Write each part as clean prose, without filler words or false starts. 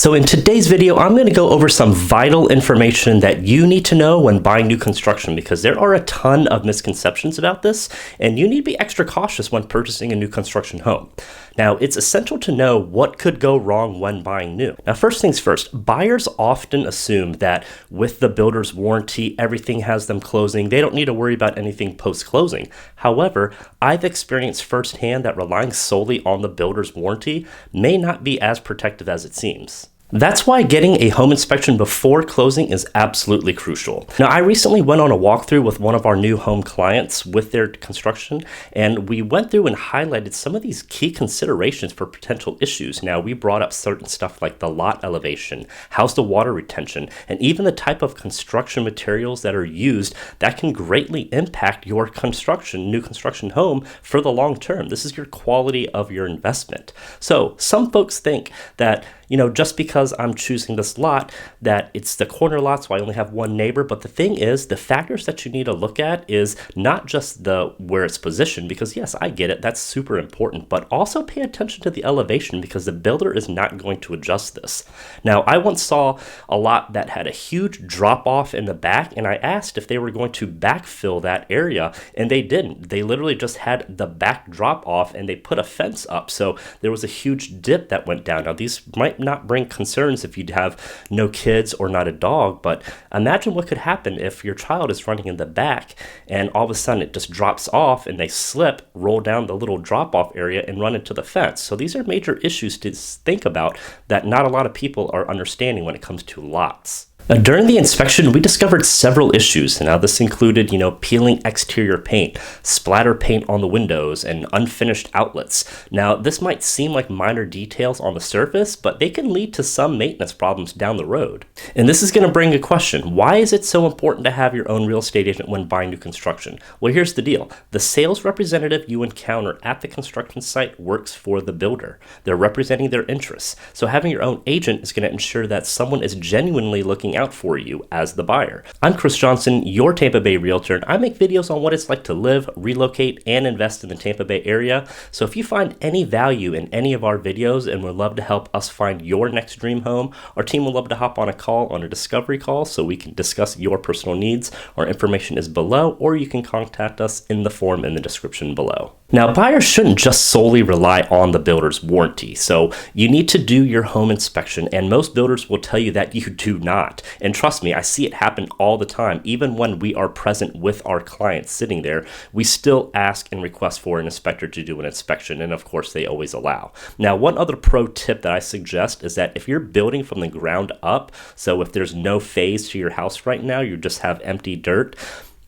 So in today's video, I'm going to go over some vital information that you need to know when buying new construction, because there are a ton of misconceptions about this, and you need to be extra cautious when purchasing a new construction home. Now, it's essential to know what could go wrong when buying new. Now, first things first, buyers often assume that with the builder's warranty, everything has them closing. They don't need to worry about anything post-closing. However, I've experienced firsthand that relying solely on the builder's warranty may not be as protective as it seems. That's why getting a home inspection before closing is absolutely crucial. Now, I recently went on a walkthrough with one of our new home clients with their construction, and we went through and highlighted some of these key considerations for potential issues. Now, we brought up certain stuff like the lot elevation, how's the water retention, and even the type of construction materials that are used that can greatly impact your new construction home for the long term. This is your quality of your investment. So some folks think that just because I'm choosing this lot, that it's the corner lot, so I only have one neighbor. But the thing is, the factors that you need to look at is not just where it's positioned, because yes, I get it, that's super important, but also pay attention to the elevation, because the builder is not going to adjust this. Now, I once saw a lot that had a huge drop off in the back, and I asked if they were going to backfill that area, and they didn't. They literally just had the back drop off, and they put a fence up, so there was a huge dip that went down. Now, these might not bring concerns if you have no kids or not a dog, but imagine what could happen if your child is running in the back and all of a sudden it just drops off and they slip, roll down the little drop-off area and run into the fence. So these are major issues to think about that not a lot of people are understanding when it comes to lots. Now, during the inspection, we discovered several issues. Now, this included, peeling exterior paint, splatter paint on the windows, and unfinished outlets. Now, this might seem like minor details on the surface, but they can lead to some maintenance problems down the road. And this is going to bring a question. Why is it so important to have your own real estate agent when buying new construction? Well, here's the deal. The sales representative you encounter at the construction site works for the builder. They're representing their interests. So having your own agent is going to ensure that someone is genuinely looking out for you as the buyer. I'm Chris Johnson, your Tampa Bay realtor, and I make videos on what it's like to live, relocate, and invest in the Tampa Bay area. So if you find any value in any of our videos and would love to help us find your next dream home, our team will love to hop on a discovery call so we can discuss your personal needs. Our information is below, or you can contact us in the form in the description below. Now, buyers shouldn't just solely rely on the builder's warranty. So you need to do your home inspection, and most builders will tell you that you do not. And trust me, I see it happen all the time. Even when we are present with our clients sitting there, we still ask and request for an inspector to do an inspection, and of course they always allow. Now, one other pro tip that I suggest is that if you're building from the ground up, so if there's no phase to your house right now, you just have empty dirt,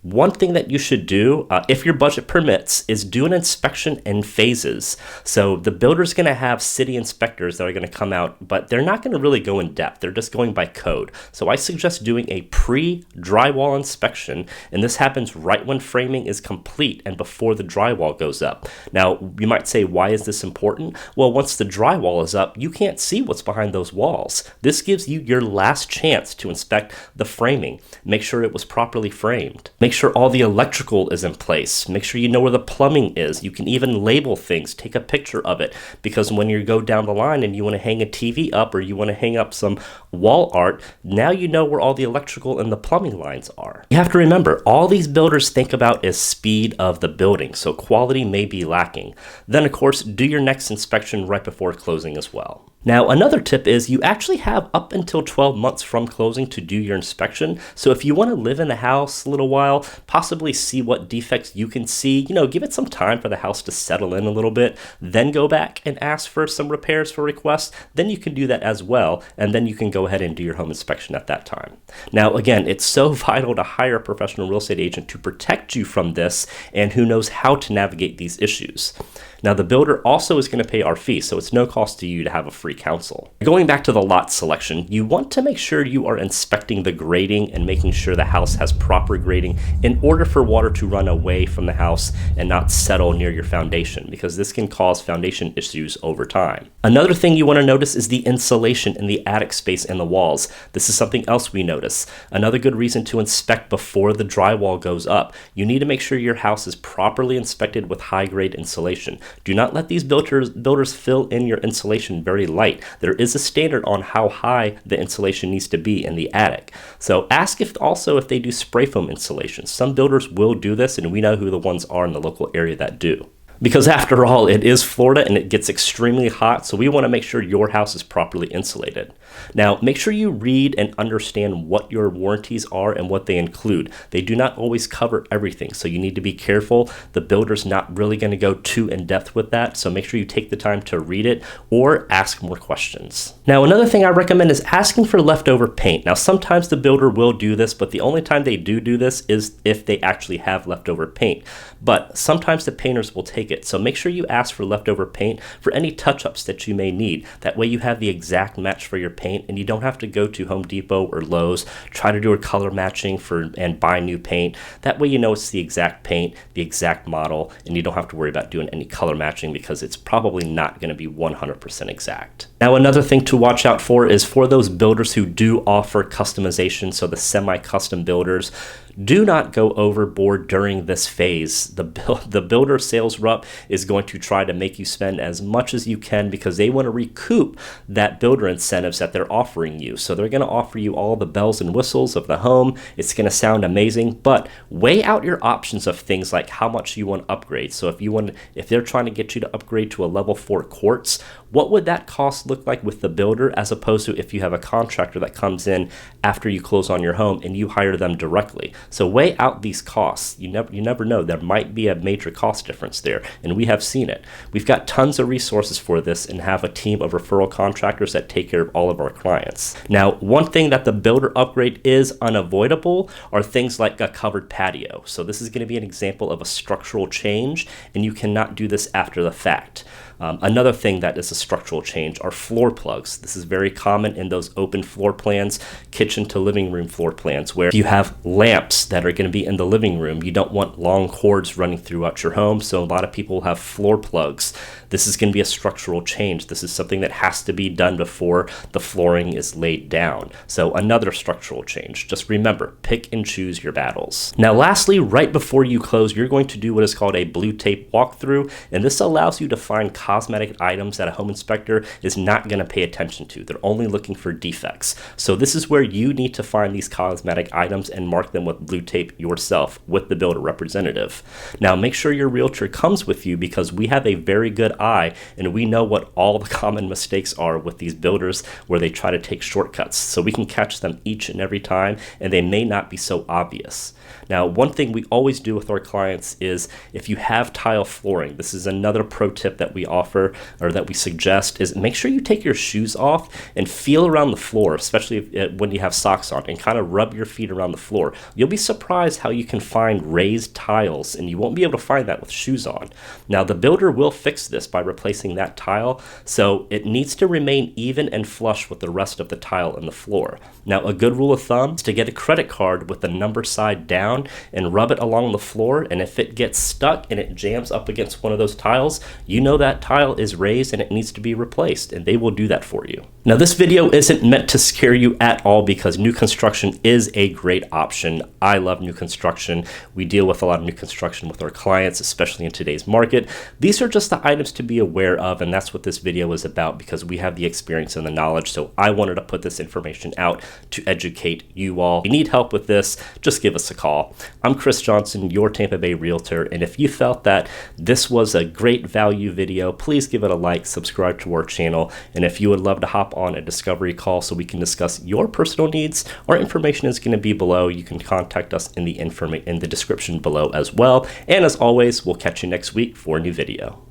one thing that you should do, if your budget permits, is do an inspection in phases. So the builder's going to have city inspectors that are going to come out, but they're not going to really go in depth. They're just going by code. So I suggest doing a pre-drywall inspection, and this happens right when framing is complete and before the drywall goes up. Now, you might say, why is this important? Well, once the drywall is up, you can't see what's behind those walls. This gives you your last chance to inspect the framing. Make sure it was properly framed. Make sure all the electrical is in place. Make sure you know where the plumbing is. You can even label things, take a picture of it, because when you go down the line and you want to hang a TV up or you want to hang up some wall art, now you know where all the electrical and the plumbing lines are. You have to remember, all these builders think about is speed of the building, so quality may be lacking. Then, of course, do your next inspection right before closing as well. Now, another tip is you actually have up until 12 months from closing to do your inspection. So if you want to live in the house a little while, possibly see what defects you can see, give it some time for the house to settle in a little bit, then go back and ask for some repairs for requests, then you can do that as well, and then you can go ahead and do your home inspection at that time. Now, again, it's so vital to hire a professional real estate agent to protect you from this and who knows how to navigate these issues. Now, the builder also is going to pay our fee, so it's no cost to you to have a free counsel. Going back to the lot selection, you want to make sure you are inspecting the grading and making sure the house has proper grading in order for water to run away from the house and not settle near your foundation, because this can cause foundation issues over time. Another thing you want to notice is the insulation in the attic space and the walls. This is something else we notice. Another good reason to inspect before the drywall goes up. You need to make sure your house is properly inspected with high-grade insulation. Do not let these builders fill in your insulation very light. There is a standard on how high the insulation needs to be in the attic. So ask if they do spray foam insulation. Some builders will do this, and we know who the ones are in the local area that do. Because after all, it is Florida and it gets extremely hot, so we want to make sure your house is properly insulated. Now, make sure you read and understand what your warranties are and what they include. They do not always cover everything, so you need to be careful. The builder's not really going to go too in-depth with that, so make sure you take the time to read it or ask more questions. Now, another thing I recommend is asking for leftover paint. Now, sometimes the builder will do this, but the only time they do this is if they actually have leftover paint. But sometimes the painters will take it, so make sure you ask for leftover paint for any touch-ups that you may need. That way you have the exact match for your paint, and you don't have to go to Home Depot or Lowe's, try to do a color matching and buy new paint. That way you know it's the exact paint, the exact model, and you don't have to worry about doing any color matching because it's probably not going to be 100% exact. Now, another thing to watch out for is for those builders who do offer customization, so the semi-custom builders. Do not go overboard during this phase. The builder sales rep is going to try to make you spend as much as you can because they want to recoup that builder incentives that they're offering you. So they're going to offer you all the bells and whistles of the home. It's going to sound amazing, but weigh out your options of things like how much you want to upgrade. So if they're trying to get you to upgrade to a level 4 quartz, what would that cost look like with the builder as opposed to if you have a contractor that comes in after you close on your home and you hire them directly? So weigh out these costs. You never know. There might be a major cost difference there, and we have seen it. We've got tons of resources for this and have a team of referral contractors that take care of all of our clients. Now, one thing that the builder upgrade is unavoidable are things like a covered patio. So this is going to be an example of a structural change, and you cannot do this after the fact. Another thing that is a structural change are floor plugs. This is very common in those open floor plans, kitchen to living room floor plans, where you have lamps that are going to be in the living room. You don't want long cords running throughout your home, so a lot of people have floor plugs. This is going to be a structural change. This is something that has to be done before the flooring is laid down. So another structural change. Just remember, pick and choose your battles. Now, lastly, right before you close, you're going to do what is called a blue tape walkthrough, and this allows you to find cosmetic items that a home inspector is not going to pay attention to. They're only looking for defects. So this is where you need to find these cosmetic items and mark them with blue tape yourself with the builder representative. Now, make sure your realtor comes with you because we have a very good eye and we know what all the common mistakes are with these builders where they try to take shortcuts. So we can catch them each and every time, and they may not be so obvious. Now, one thing we always do with our clients is if you have tile flooring, this is another pro tip that we offer or that we suggest, is make sure you take your shoes off and feel around the floor, especially when you have socks on, and kind of rub your feet around the floor. You'll be surprised how you can find raised tiles, and you won't be able to find that with shoes on. Now, the builder will fix this by replacing that tile, so it needs to remain even and flush with the rest of the tile in the floor. Now, a good rule of thumb is to get a credit card with the number side down and rub it along the floor, and if it gets stuck and it jams up against one of those tiles, you know that tile is raised and it needs to be replaced, and they will do that for you. Now, this video isn't meant to scare you at all because new construction is a great option. I love new construction. We deal with a lot of new construction with our clients, especially in today's market. These are just the items to be aware of, and that's what this video is about because we have the experience and the knowledge, so I wanted to put this information out to educate you all. If you need help with this, just give us a call. I'm Chris Johnson, your Tampa Bay Realtor, and if you felt that this was a great value video, please give it a like, subscribe to our channel, and if you would love to hop on a discovery call so we can discuss your personal needs, our information is going to be below. You can contact us in the description below as well, and as always, we'll catch you next week for a new video.